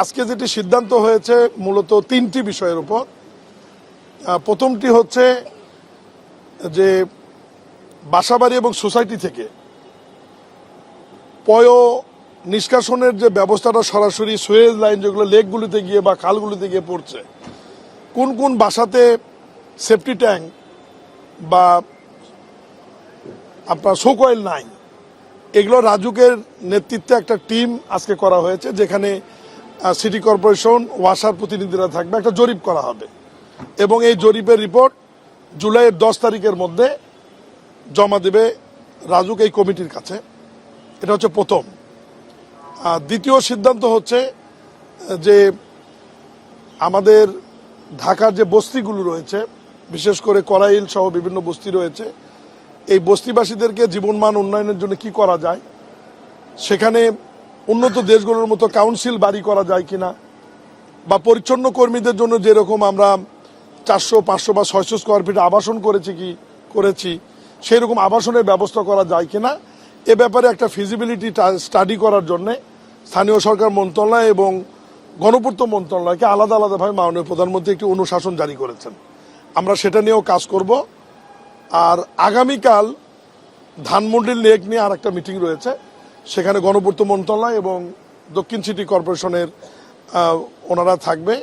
আজকে যেটি সিদ্ধান্ত হয়েছে মূলত তিনটি বিষয়ের উপর। প্রথমটি হচ্ছে যে বাসাবাড়ি এবং সোসাইটি থেকে পয় নিষ্কাশনের যে ব্যবস্থাটা সরাসরি সুয়েজ লাইন যেগুলো লেকগুলিতে গিয়ে বা খালগুলিতে গিয়ে পড়ছে, কোন কোন বাসাতে সেফটি ট্যাঙ্ক বা আপনার শোকয়েল নাই, এগুলো রাজুকের নেতৃত্বে একটা টিম আজকে করা হয়েছে, যেখানে সিটি কর্পোরেশন ওয়াসার প্রতিনিধিরা থাকবে। একটা জরিপ করা হবে এবং এই জরিপের রিপোর্ট জুলাইয়ের 10 তারিখের মধ্যে জমা দেবে রাজুক এই কমিটির কাছে। এটা হচ্ছে প্রথম। দ্বিতীয় সিদ্ধান্ত হচ্ছে যে আমাদের ঢাকার যে বস্তিগুলো রয়েছে, বিশেষ করে করাইল সহ বিভিন্ন বস্তি রয়েছে, এই বস্তিবাসীদেরকে জীবনমান উন্নয়নের জন্য কি করা যায়, সেখানে উন্নত দেশগুলোর মতো কাউন্সিল বাড়ি করা যায় কিনা, বা পরিচ্ছন্ন কর্মীদের জন্য যেরকম আমরা 400, 500 বা 600 স্কোয়ার ফিট আবাসন করেছি সেই রকম আবাসনের ব্যবস্থা করা যায় কিনা, এ ব্যাপারে একটা ফিজিবিলিটি স্টাডি করার জন্য স্থানীয় সরকার মন্ত্রণালয় এবং গণপূর্ত মন্ত্রণালয়কে আলাদা আলাদাভাবে মাননীয় প্রধানমন্ত্রী একটি অনুশাসন জারি করেছেন। আমরা সেটা নিয়েও কাজ করব। আর আগামীকাল ধানমন্ডির লেক নিয়ে আর একটা মিটিং রয়েছে, সেখানে গণপূর্ত মন্ত্রণালয় এবং দক্ষিণ সিটি কর্পোরেশনের ওনারা থাকবে।